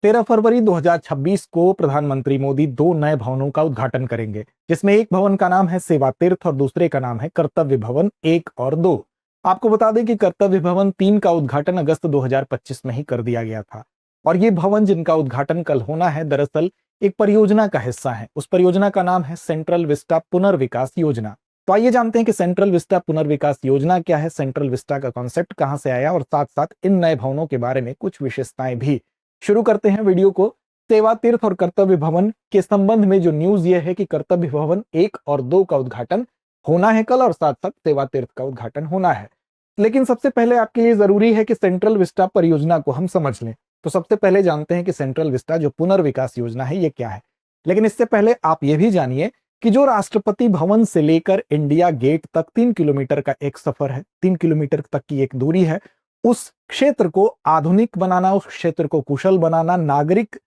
13 फरवरी 2026 को प्रधानमंत्री मोदी दो नए भवनों का उद्घाटन करेंगे, जिसमें एक भवन का नाम है सेवा तीर्थ और दूसरे का नाम है कर्तव्य भवन 1 और 2। आपको बता दें कि कर्तव्य भवन 3 का उद्घाटन अगस्त 2025 में ही कर दिया गया था और ये भवन जिनका उद्घाटन कल होना है दरअसल एक परियोजना का हिस्सा है। उस परियोजना का नाम है सेंट्रल विस्टा पुनर्विकास योजना। तो आइए जानते हैं कि सेंट्रल विस्टा पुनर्विकास योजना क्या है, सेंट्रल विस्टा का कॉन्सेप्ट कहां से आया और साथ साथ इन नए भवनों के बारे में कुछ विशेषताएं भी। शुरू करते हैं वीडियो को। सेवा तीर्थ और कर्तव्य भवन के संबंध में जो न्यूज ये है कि कर्तव्य भवन 1 और 2 का उद्घाटन होना है कल और साथ साथ सेवा तीर्थ का उद्घाटन होना है। लेकिन सबसे पहले आपके लिए जरूरी है कि सेंट्रल विस्टा परियोजना को हम समझ लें। तो सबसे पहले जानते हैं कि सेंट्रल विस्टा जो पुनर्विकास योजना है ये क्या है। लेकिन इससे पहले आप ये भी जानिए कि जो राष्ट्रपति भवन से लेकर इंडिया गेट तक 3 किलोमीटर का एक सफर है, 3 किलोमीटर तक की एक दूरी है, उस क्षेत्र को आधुनिक बनाना, उस क्षेत्र को कुशल बनाना, नागरिक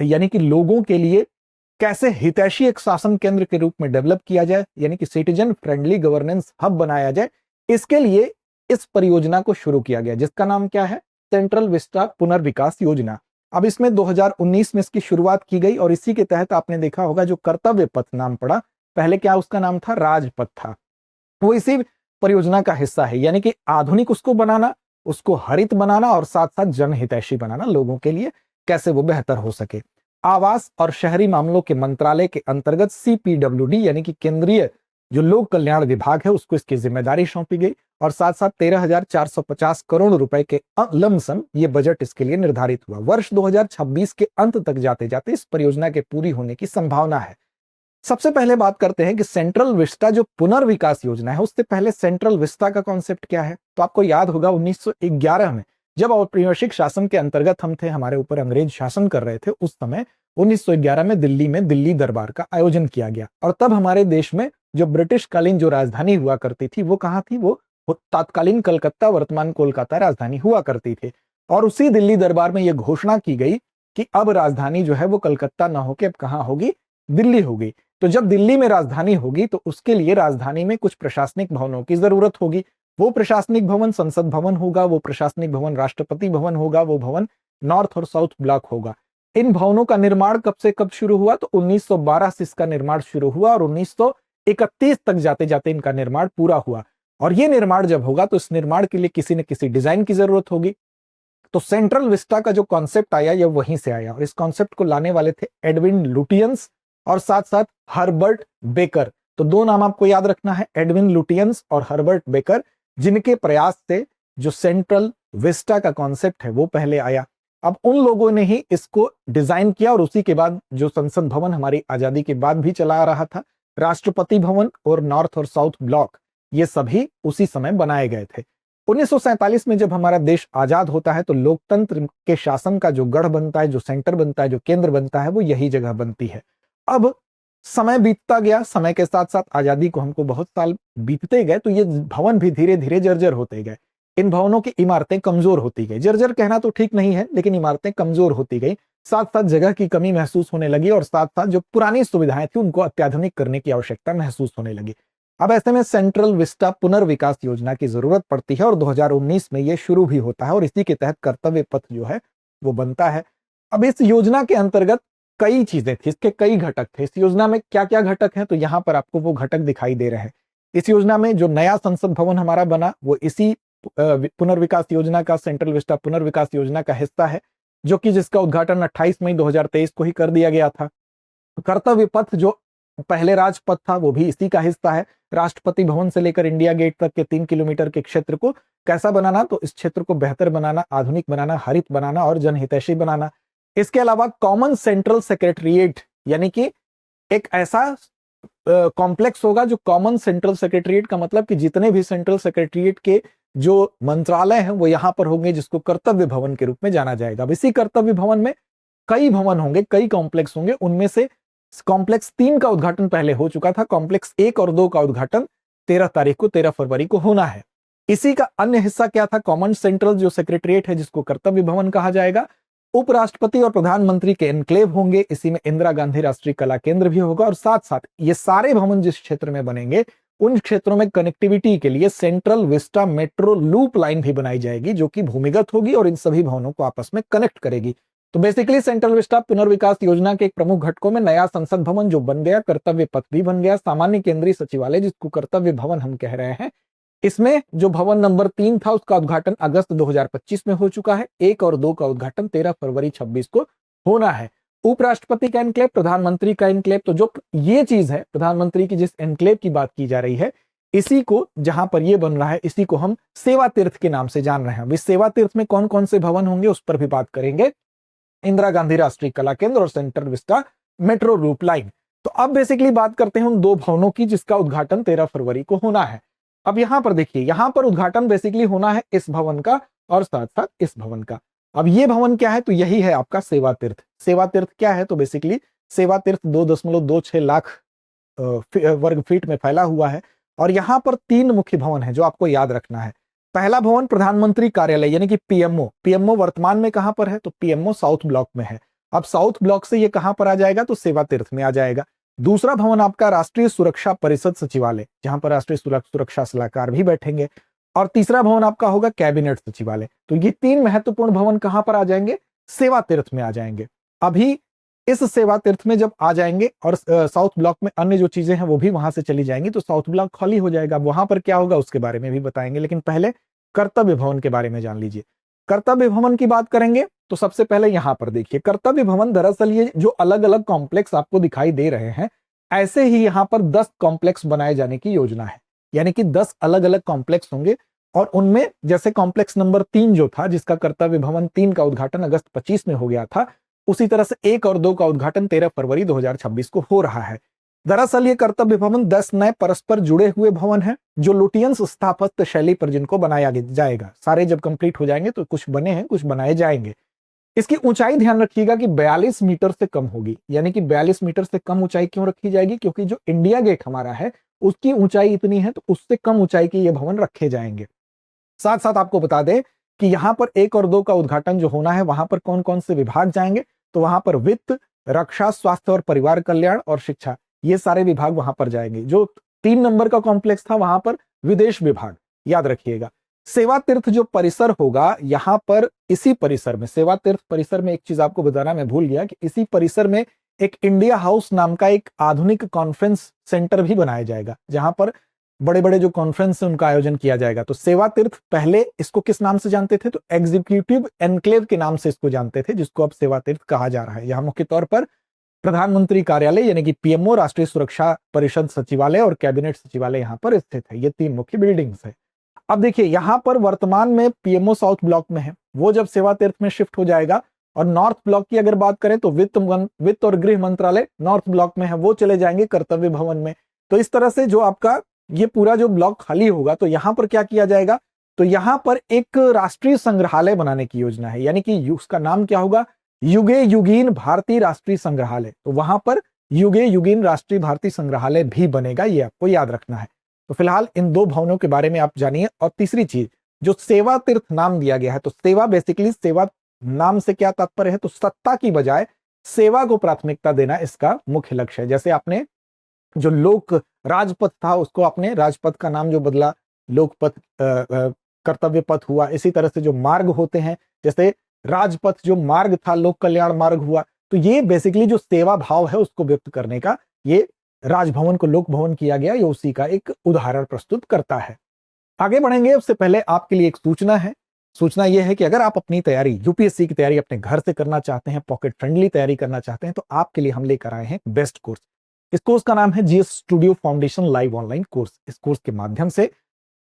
यानी कि लोगों के लिए कैसे हितैषी एक शासन केंद्र के रूप में डेवलप किया जाए, यानी कि सिटीजन फ्रेंडली गवर्नेंस हब बनाया जाए, इसके लिए इस परियोजना को शुरू किया गया, जिसका नाम क्या है, सेंट्रल विस्टा पुनर्विकास योजना। अब इसमें 2019 में इसकी शुरुआत की गई और इसी के तहत आपने देखा होगा जो कर्तव्य पथ नाम पड़ा, पहले क्या उसका नाम था, राजपथ था, वो इसी परियोजना का हिस्सा है। यानी कि आधुनिक उसको बनाना, उसको हरित बनाना और साथ साथ जनहितैषी बनाना, लोगों के लिए कैसे वो बेहतर हो सके। आवास और शहरी मामलों के मंत्रालय के अंतर्गत CPWD यानी कि केंद्रीय जो लोक कल्याण विभाग है उसको इसकी जिम्मेदारी सौंपी गई और साथ साथ 13,450 करोड़ रुपए के लमसम ये बजट इसके लिए निर्धारित हुआ। वर्ष 2026 के अंत तक जाते जाते इस परियोजना के पूरी होने की संभावना है। सबसे पहले बात करते हैं कि सेंट्रल विस्टा जो पुनर्विकास योजना है, उससे पहले सेंट्रल विस्टा का कॉन्सेप्ट क्या है। तो आपको याद होगा 1911 में जब औपनिवेशिक शासन के अंतर्गत हम थे, हमारे ऊपर अंग्रेज शासन कर रहे थे, उस समय 1911 में दिल्ली दरबार का आयोजन किया गया और तब हमारे देश में जो ब्रिटिश कालीन जो राजधानी हुआ करती थी वो कहाँ थी, वो तत्कालीन कलकत्ता, वर्तमान कोलकाता राजधानी हुआ करती थी। और उसी दिल्ली दरबार में यह घोषणा की गई कि अब राजधानी जो है वो कलकत्ता ना होकर अब कहाँ होगी, दिल्ली होगी। तो जब दिल्ली में राजधानी होगी तो उसके लिए राजधानी में कुछ प्रशासनिक भवनों की जरूरत होगी। वो प्रशासनिक भवन संसद भवन होगा, वो प्रशासनिक भवन राष्ट्रपति भवन होगा, वो भवन नॉर्थ और साउथ ब्लॉक होगा। इन भवनों का निर्माण कब से कब शुरू हुआ, तो 1912 से इसका निर्माण शुरू हुआ और 1931 तक जाते जाते इनका निर्माण पूरा हुआ। और ये निर्माण जब होगा तो इस निर्माण के लिए किसी न किसी डिजाइन की जरूरत होगी। तो सेंट्रल विस्टा का जो कॉन्सेप्ट आया यह वहीं से आया और इस कॉन्सेप्ट को लाने वाले थे एडविन लुटियंस और साथ साथ हर्बर्ट बेकर। तो दो नाम आपको याद रखना है, एडविन लुटियंस और हर्बर्ट बेकर, जिनके प्रयास से जो सेंट्रल विस्टा का कॉन्सेप्ट है वो पहले आया। अब उन लोगों ने ही इसको डिजाइन किया और उसी के बाद जो संसद भवन हमारी आजादी के बाद भी चला आ रहा था, राष्ट्रपति भवन और नॉर्थ और साउथ ब्लॉक, ये सभी उसी समय बनाए गए थे। 1947 में जब हमारा देश आजाद होता है तो लोकतंत्र के शासन का जो गढ़ बनता है, जो सेंटर बनता है, जो केंद्र बनता है, वो यही जगह बनती है। अब समय बीतता गया, समय के साथ साथ आजादी को हमको बहुत साल बीतते गए तो ये भवन भी धीरे धीरे जर्जर होते गए। इन भवनों की इमारतें कमजोर होती गई, जर्जर कहना तो ठीक नहीं है लेकिन इमारतें कमजोर होती गई, साथ साथ जगह की कमी महसूस होने लगी और साथ साथ जो पुरानी सुविधाएं थी उनको अत्याधुनिक करने की आवश्यकता महसूस होने लगी। अब ऐसे में सेंट्रल विस्टा पुनर्विकास योजना की जरूरत पड़ती है और 2019 में ये शुरू भी होता है और इसी के तहत कर्तव्य पथ जो है वो बनता है। अब इस योजना के अंतर्गत कई चीजें थी, इसके कई घटक थे। इस योजना में क्या क्या घटक हैं, तो यहाँ पर आपको वो घटक दिखाई दे रहे हैं। इस योजना में जो नया संसद भवन हमारा बना वो इसी पुनर्विकास योजना का, सेंट्रल विस्टा पुनर्विकास योजना का हिस्सा है, जो कि जिसका उद्घाटन 28 मई 2023 को ही कर दिया गया था। कर्तव्य पथ जो पहले राजपथ था वो भी इसी का हिस्सा है। राष्ट्रपति भवन से लेकर इंडिया गेट तक के 3 किलोमीटर के क्षेत्र को कैसा बनाना, तो इस क्षेत्र को बेहतर बनाना, आधुनिक बनाना, हरित बनाना और जनहितैषी बनाना। इसके अलावा कॉमन सेंट्रल सेक्रेटरिएट यानी कि एक ऐसा कॉम्प्लेक्स होगा जो कॉमन सेंट्रल सेक्रेटरिएट का मतलब कि जितने भी सेंट्रल सेक्रेटरिएट के जो मंत्रालय हैं वो यहां पर होंगे, जिसको कर्तव्य भवन के रूप में जाना जाएगा। अब इसी कर्तव्य भवन में कई भवन होंगे, कई कॉम्प्लेक्स होंगे। उनमें से कॉम्प्लेक्स 3 का उद्घाटन पहले हो चुका था, कॉम्प्लेक्स 1 और 2 का उद्घाटन 13 फरवरी को होना है। इसी का अन्य हिस्सा क्या था, कॉमन सेंट्रल जो सेक्रेटरिएट है जिसको कर्तव्य भवन कहा जाएगा, उपराष्ट्रपति और प्रधानमंत्री के एनक्लेव होंगे, इसी में इंदिरा गांधी राष्ट्रीय कला केंद्र भी होगा और साथ साथ ये सारे भवन जिस क्षेत्र में बनेंगे उन क्षेत्रों में कनेक्टिविटी के लिए central Vista metro loop line भी बनाई जाएगी, जो कि भूमिगत होगी और इन सभी भवनों को आपस में कनेक्ट करेगी। तो बेसिकली सेंट्रल विस्टा पुनर्विकास योजना के एक प्रमुख घटकों में नया संसद भवन जो बन गया, कर्तव्य पथ भी बन गया, सामान्य केंद्रीय सचिवालय जिसको कर्तव्य भवन हम कह रहे हैं, इसमें जो भवन नंबर 3 था उसका उद्घाटन अगस्त 2025 में हो चुका है। 1 और 2 का उद्घाटन 13 फरवरी 26 को होना है। उपराष्ट्रपति का एनक्लेव, प्रधानमंत्री का एनक्लेव, तो जो ये चीज है प्रधानमंत्री की जिस एनक्लेव की बात की जा रही है, इसी को जहां पर ये बन रहा है इसी को हम सेवा तीर्थ के नाम से जान रहे हैं। इस सेवा तीर्थ में कौन कौन से भवन होंगे उस पर भी बात करेंगे। इंदिरा गांधी राष्ट्रीय कला केंद्र और सेंट्रल विस्टा मेट्रो रूप लाइन। तो अब बेसिकली बात करते हैं उन दो भवनों की जिसका उद्घाटन 13 फरवरी को होना है। अब यहां पर देखिए, यहां पर उद्घाटन बेसिकली होना है इस भवन का और साथ साथ इस भवन का। अब ये भवन क्या है, तो यही है आपका सेवा तीर्थ। सेवा तीर्थ क्या है, तो बेसिकली सेवा तीर्थ 2.26 लाख वर्ग फीट में फैला हुआ है और यहां पर 3 मुख्य भवन है जो आपको याद रखना है। पहला भवन प्रधानमंत्री कार्यालय यानी कि पीएमओ। पीएमओ वर्तमान में कहां पर है, तो पीएमओ साउथ ब्लॉक में है। अब साउथ ब्लॉक से ये कहां पर आ जाएगा, तो सेवा तीर्थ में आ जाएगा। दूसरा भवन आपका राष्ट्रीय सुरक्षा परिषद सचिवालय, जहां पर राष्ट्रीय सुरक्षा सलाहकार भी बैठेंगे। और तीसरा भवन आपका होगा कैबिनेट सचिवालय। तो ये 3 महत्वपूर्ण भवन कहां पर आ जाएंगे, सेवा तीर्थ में आ जाएंगे। अभी इस सेवा तीर्थ में जब आ जाएंगे और साउथ ब्लॉक में अन्य जो चीजें हैं वो भी वहां से चली जाएंगी तो साउथ ब्लॉक खाली हो जाएगा। वहां पर क्या होगा उसके बारे में भी बताएंगे, लेकिन पहले कर्तव्य भवन के बारे में जान लीजिए। कर्तव्य भवन की बात करेंगे तो सबसे पहले यहां पर देखिए, कर्तव्य भवन दरअसल ये जो अलग अलग कॉम्प्लेक्स आपको दिखाई दे रहे हैं, ऐसे ही यहां पर 10 कॉम्प्लेक्स बनाए जाने की योजना है। यानी कि 10 अलग अलग कॉम्प्लेक्स होंगे और उनमें जैसे कॉम्प्लेक्स नंबर 3 जो था, जिसका कर्तव्य भवन 3 का उद्घाटन अगस्त 25 में हो गया था, उसी तरह से 1 और 2 का उद्घाटन 13 फरवरी 2026 को हो रहा है। दरअसल ये कर्तव्य भवन 10 नए परस्पर जुड़े हुए भवन हैं जो लुटियंस स्थापत्य शैली पर जिनको बनाया जाएगा। सारे जब कंप्लीट हो जाएंगे तो कुछ बने हैं, कुछ बनाए जाएंगे। इसकी ऊंचाई ध्यान रखिएगा कि 42 मीटर से कम होगी। यानी कि 42 मीटर से कम ऊंचाई क्यों रखी जाएगी, क्योंकि जो इंडिया गेट हमारा है उसकी ऊंचाई इतनी है, तो उससे कम ऊंचाई के ये भवन रखे जाएंगे। साथ साथ आपको बता दें कि यहां पर 1 और 2 का उद्घाटन जो होना है वहां पर कौन कौन से विभाग जाएंगे, तो वहां पर वित्त, रक्षा, स्वास्थ्य और परिवार कल्याण और शिक्षा, ये सारे विभाग वहां पर जाएंगे। जो 3 नंबर का कॉम्प्लेक्स था वहां पर विदेश विभाग, याद रखिएगा। सेवा तीर्थ जो परिसर होगा, यहां पर इसी परिसर में, सेवा तीर्थ परिसर में एक चीज आपको बताना मैं भूल गया कि इसी परिसर में एक इंडिया हाउस नाम का एक आधुनिक कॉन्फ्रेंस सेंटर भी बनाया जाएगा, जहां पर बड़े बड़े जो कॉन्फ्रेंस है उनका आयोजन किया जाएगा। तो सेवा तीर्थ पहले इसको किस नाम से जानते थे, तो एग्जीक्यूटिव एनक्लेव के नाम से इसको जानते थे, जिसको अब सेवा तीर्थ कहा जा रहा है। यहां मुख्य तौर पर प्रधानमंत्री कार्यालय यानी कि पीएमओ, राष्ट्रीय सुरक्षा परिषद सचिवालय और कैबिनेट सचिवालय यहां पर स्थित है। ये 3 मुख्य बिल्डिंग्स है। अब देखिए, यहां पर वर्तमान में पीएमओ साउथ ब्लॉक में है, वो जब सेवा तीर्थ में शिफ्ट हो जाएगा और नॉर्थ ब्लॉक की अगर बात करें तो वित्त और गृह मंत्रालय नॉर्थ ब्लॉक में है, वो चले जाएंगे कर्तव्य भवन में। तो इस तरह से जो आपका ये पूरा जो ब्लॉक खाली होगा, तो यहां पर क्या किया जाएगा, तो यहां पर एक राष्ट्रीय संग्रहालय बनाने की योजना है। यानी कि उसका नाम क्या होगा, युगे युगीन भारतीय राष्ट्रीय संग्रहालय। तो वहां पर युगे युगीन राष्ट्रीय भारतीय संग्रहालय भी बनेगा, ये आपको याद रखना है। तो फिलहाल इन 2 भवनों के बारे में आप जानिए। और तीसरी चीज, जो सेवा तीर्थ नाम दिया गया है, तो सेवा बेसिकली, सेवा नाम से क्या तात्पर्य है, तो सत्ता की बजाय सेवा को प्राथमिकता देना इसका मुख्य लक्ष्य है। जैसे आपने जो लोक राजपथ था उसको आपने राजपथ का नाम जो बदला, लोकपथ कर्तव्य पथ हुआ। इसी तरह से जो मार्ग होते हैं, जैसे राजपथ जो मार्ग था लोक कल्याण मार्ग हुआ। तो ये बेसिकली जो सेवा भाव है उसको व्यक्त करने का ये राजभवन को लोक भवन किया गया, ये उसी का एक उदाहरण प्रस्तुत करता है। आगे बढ़ेंगे उससे पहले आपके लिए एक सूचना है। सूचना यह है कि अगर आप अपनी तैयारी, यूपीएससी की तैयारी अपने घर से करना चाहते हैं, पॉकेट फ्रेंडली तैयारी करना चाहते हैं, तो आपके लिए हम लेकर आए हैं बेस्ट कोर्स। इस कोर्स का नाम है GS studio foundation live online course. इस कोर्स के माध्यम से,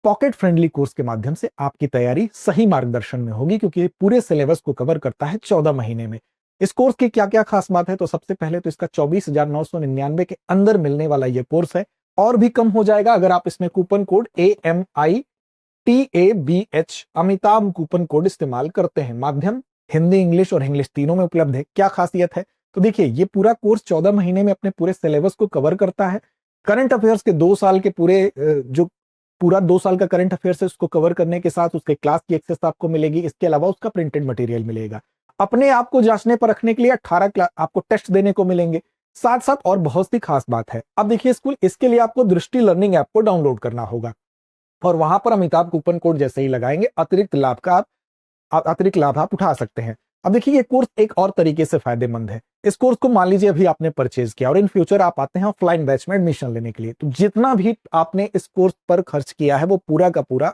पॉकेट फ्रेंडली कोर्स के माध्यम से आपकी तैयारी सही मार्गदर्शन में होगी, क्योंकि पूरे सिलेबस को कवर करता है 14 महीने में। इस कोर्स की क्या क्या खास बात है, तो सबसे पहले तो इसका 24,999 के अंदर मिलने वाला यह कोर्स है, और भी कम हो जाएगा अगर आप इसमें coupon code AMITABH Amitabh coupon code इस्तेमाल करते हैं। माध्यम हिंदी, इंग्लिश और इंग्लिश तीनों में उपलब्ध है। क्या खासियत है, तो देखिए, ये पूरा कोर्स 14 महीने में अपने पूरे सिलेबस को कवर करता है। करंट अफेयर्स के 2 साल के जो पूरा 2 साल का करंट अफेयर्स है उसको कवर करने के साथ उसके क्लास की एक्सेस आपको मिलेगी। इसके अलावा उसका प्रिंटेड मटेरियल मिलेगा। अपने आप को जांचने पर रखने के लिए 18 आपको टेस्ट देने को मिलेंगे। साथ साथ और बहुत सी खास बात है। अब देखिए, स्कूल इसके लिए आपको दृष्टि लर्निंग ऐप को डाउनलोड करना होगा और वहां पर अमिताभ कूपन कोड जैसे ही लगाएंगे, अतिरिक्त लाभ आप उठा सकते हैं। अब देखिए, ये कोर्स एक और तरीके से फायदेमंद है। इस कोर्स को मान लीजिए अभी आपने परचेज किया और इन फ्यूचर आप आते हैं ऑफलाइन बैच में एडमिशन लेने के लिए, तो जितना भी आपने इस कोर्स पर खर्च किया है वो पूरा का पूरा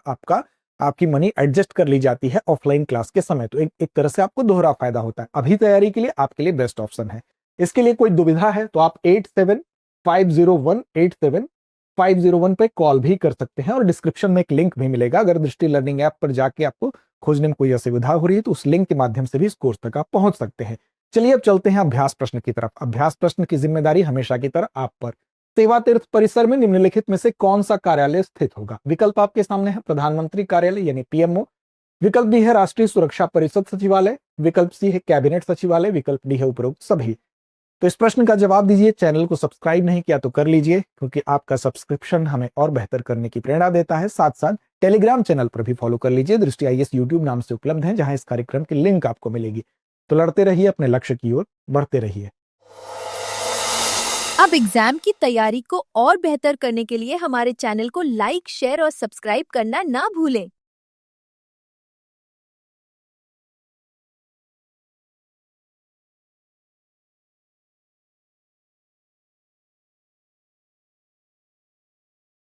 आपकी मनी एडजस्ट कर ली जाती है ऑफलाइन क्लास के समय। तो एक तरह से आपको दोहरा फायदा होता है। अभी तैयारी के लिए आपके लिए बेस्ट ऑप्शन है। इसके लिए कोई दुविधा है तो आप 8750187501 पे कॉल भी कर सकते हैं और डिस्क्रिप्शन में एक लिंक भी मिलेगा। अगर दृष्टि लर्निंग ऐप पर जाके आपको खोजने में कोई असुविधा हो रही है तो उस लिंक के माध्यम से भी इस कोर्स तक आप पहुंच सकते हैं। चलिए अब चलते हैं अभ्यास प्रश्न की तरफ। अभ्यास प्रश्न की जिम्मेदारी हमेशा की तरह आप पर। सेवा तीर्थ परिसर में निम्नलिखित में से कौन सा कार्यालय स्थित होगा? विकल्प आपके सामने है, प्रधानमंत्री कार्यालय यानी पीएमओ। विकल्प बी है राष्ट्रीय सुरक्षा परिषद सचिवालय। विकल्प सी है कैबिनेट सचिवालय। विकल्प डी है उपरोक्त सभी। तो इस प्रश्न का जवाब दीजिए। चैनल को सब्सक्राइब नहीं किया तो कर लीजिए, क्योंकि आपका सब्सक्रिप्शन हमें और बेहतर करने की प्रेरणा देता है। साथ साथ टेलीग्राम चैनल पर भी फॉलो कर लीजिए। दृष्टि आईएएस यूट्यूब नाम से उपलब्ध है, जहां इस कार्यक्रम की लिंक आपको मिलेगी। तो लड़ते रहिए, अपने लक्ष्य की ओर बढ़ते रहिए। अब एग्जाम की तैयारी को और बेहतर करने के लिए हमारे चैनल को लाइक, शेयर और सब्सक्राइब करना ना भूलें।